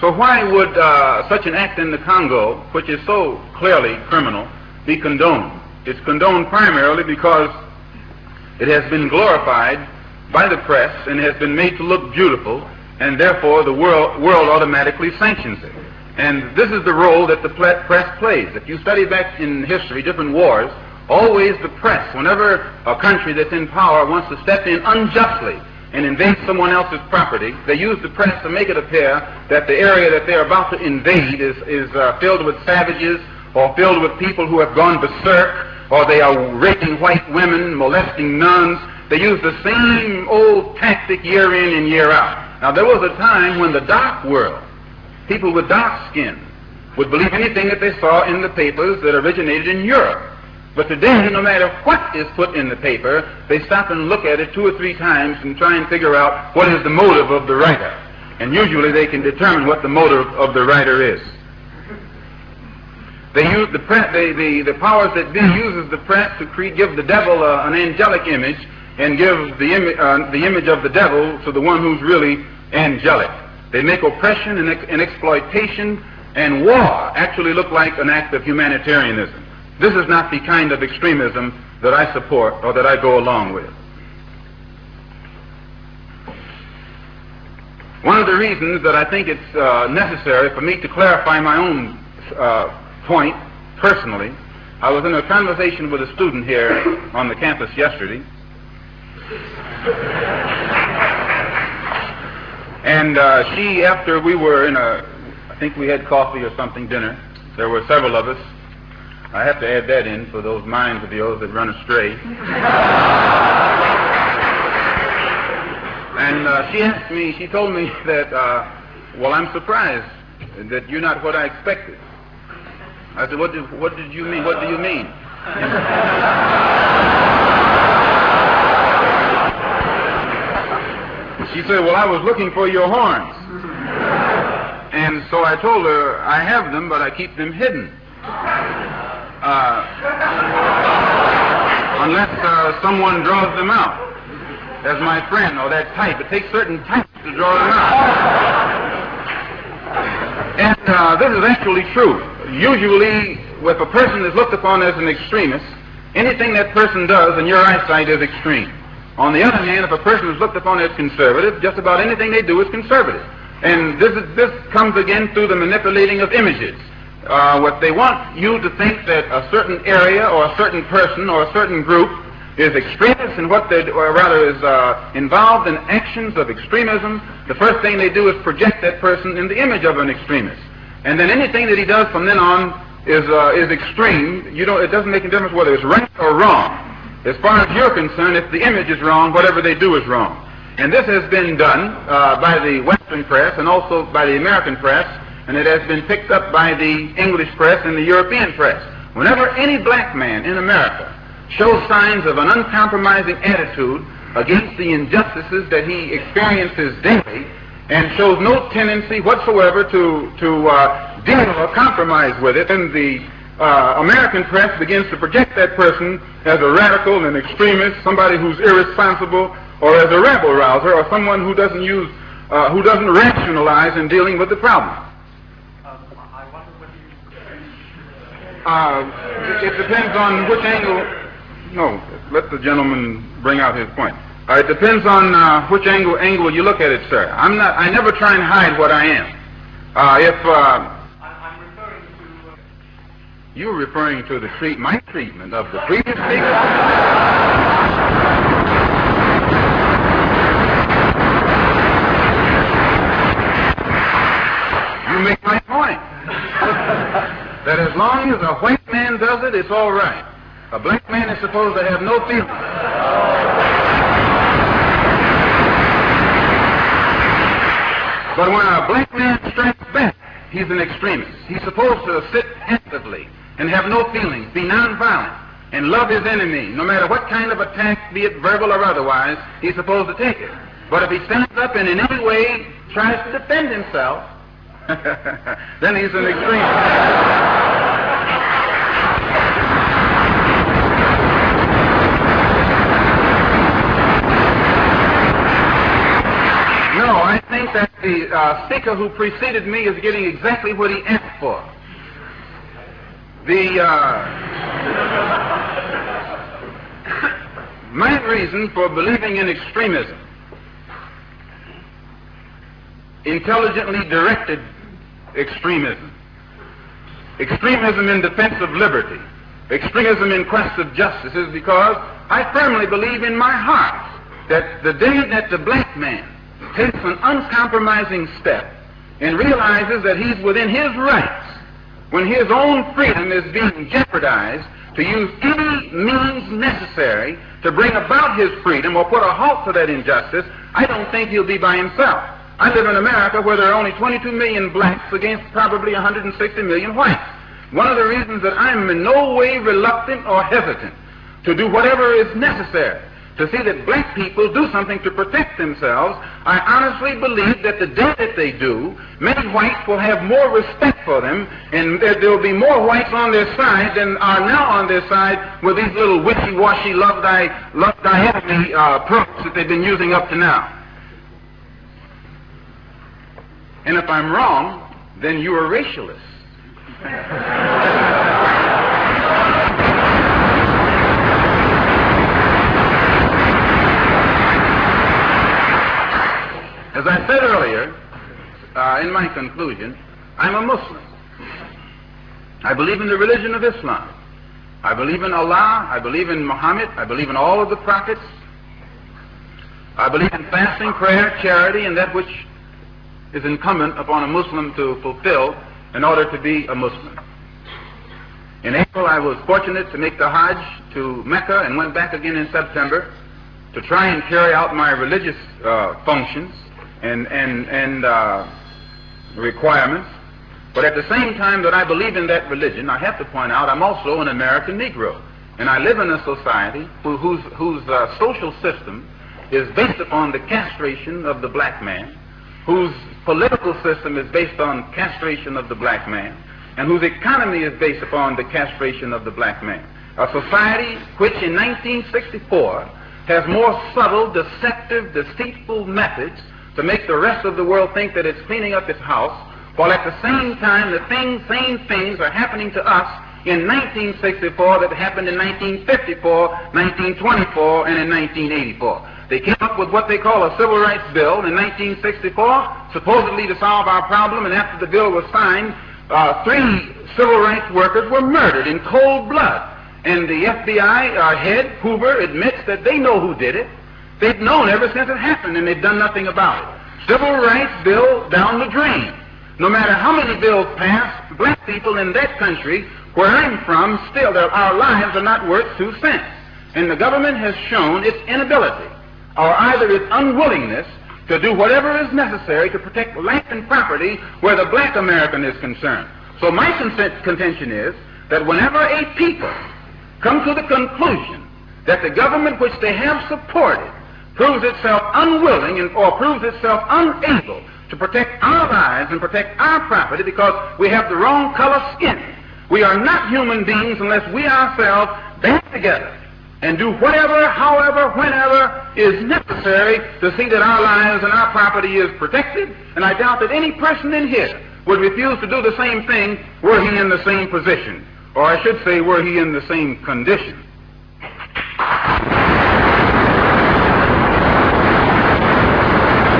So why would such an act in the Congo, which is so clearly criminal, be condoned? It's condoned primarily because it has been glorified by the press and has been made to look beautiful, and therefore the world automatically sanctions it. And this is the role that the press plays. If you study back in history, different wars, always the press, whenever a country that's in power wants to step in unjustly and invade someone else's property, they use the press to make it appear that the area that they're about to invade is filled with savages, or filled with people who have gone berserk, or they are raping white women, molesting nuns. They use the same old tactic year in and year out. Now, there was a time when the dark world, people with dark skin, would believe anything that they saw in the papers that originated in Europe. But today, no matter what is put in the paper, they stop and look at it 2 or 3 times and try and figure out what is the motive of the writer. And usually they can determine what the motive of the writer is. They use the press, the powers that be uses the press to give the devil an angelic image, and give the image of the devil to the one who's really angelic. They make oppression and exploitation and war actually look like an act of humanitarianism. This is not the kind of extremism that I support or that I go along with. One of the reasons that I think it's necessary for me to clarify my own point personally, I was in a conversation with a student here on the campus yesterday, and she, after we were I think we had coffee or something, dinner, there were several of us. I have to add that in for those minds of yours that run astray. And she told me that, well, I'm surprised that you're not what I expected. I said, what did you mean? What do you mean? She said, well, I was looking for your horns. And so I told her, I have them, but I keep them hidden. Unless someone draws them out as my friend, or that type. It takes certain types to draw them out. And this is actually true. Usually, if a person is looked upon as an extremist, anything that person does in your eyesight is extreme. On the other hand, if a person is looked upon as conservative, just about anything they do is conservative. And this comes again through the manipulating of images. What they want you to think that a certain area or a certain person or a certain group is extremist, and what they, or rather is involved in actions of extremism, the first thing they do is project that person in the image of an extremist. And then anything that he does from then on is extreme. It doesn't make a difference whether it's right or wrong. As far as you're concerned, if the image is wrong, whatever they do is wrong. And this has been done by the Western press and also by the American press, and it has been picked up by the English press and the European press. Whenever any black man in America shows signs of an uncompromising attitude against the injustices that he experiences daily, and shows no tendency whatsoever to deal or compromise with it, then the American press begins to project that person as a radical and extremist, somebody who's irresponsible, or as a rabble rouser, or someone who doesn't rationalize in dealing with the problem. It depends on which angle. No, let the gentleman bring out his point. It depends on which angle you look at it, sir. I never try and hide what I am. I'm referring to. You're referring to my treatment of the previous speaker. You make my point. That as long as a white man does it, it's all right. A black man is supposed to have no feelings. But when a black man strikes back, he's an extremist. He's supposed to sit passively and have no feelings, be nonviolent, and love his enemy. No matter what kind of attack, be it verbal or otherwise, he's supposed to take it. But if he stands up and in any way tries to defend himself, then he's an extremist. No, I think that the speaker who preceded me is getting exactly what he asked for. My reason for believing in extremism, intelligently directed extremism, extremism in defense of liberty, extremism in quest of justice, is because I firmly believe in my heart that the day that the black man takes an uncompromising step and realizes that he's within his rights, when his own freedom is being jeopardized, to use any means necessary to bring about his freedom or put a halt to that injustice, I don't think he'll be by himself. I live in America where there are only 22 million blacks against probably 160 million whites. One of the reasons that I'm in no way reluctant or hesitant to do whatever is necessary to see that black people do something to protect themselves, I honestly believe that the day that they do, many whites will have more respect for them, and there will be more whites on their side than are now on their side with these little wishy-washy love thy enemy approach that they've been using up to now. And if I'm wrong, then you are racialists. As I said earlier, in my conclusion, I'm a Muslim. I believe in the religion of Islam. I believe in Allah. I believe in Muhammad. I believe in all of the prophets. I believe in fasting, prayer, charity, and that which is incumbent upon a Muslim to fulfill in order to be a Muslim. In April, I was fortunate to make the Hajj to Mecca and went back again in September to try and carry out my religious functions and requirements. But at the same time that I believe in that religion, I have to point out I'm also an American Negro. And I live in a society whose social system is based upon the castration of the black man, whose political system is based on castration of the black man, and whose economy is based upon the castration of the black man. A society which in 1964 has more subtle, deceptive, deceitful methods to make the rest of the world think that it's cleaning up its house, while at the same time the same things are happening to us in 1964 that happened in 1954, 1924, and in 1984. They came up with what they call a civil rights bill in 1964, supposedly to solve our problem, and after the bill was signed, 3 civil rights workers were murdered in cold blood. And the FBI head, Hoover, admits that they know who did it. They've known ever since it happened, and they've done nothing about it. Civil rights bill down the drain. No matter how many bills pass, black people in that country, where I'm from, still our lives are not worth 2 cents. And the government has shown its inability, or either its unwillingness, to do whatever is necessary to protect life and property where the black American is concerned. So my contention is that whenever a people come to the conclusion that the government which they have supported proves itself unwilling or proves itself unable to protect our lives and protect our property because we have the wrong color skin, we are not human beings unless we ourselves band together and do whatever, however, whenever is necessary to see that our lives and our property is protected. And I doubt that any person in here would refuse to do the same thing were he in the same position, or I should say were he in the same condition.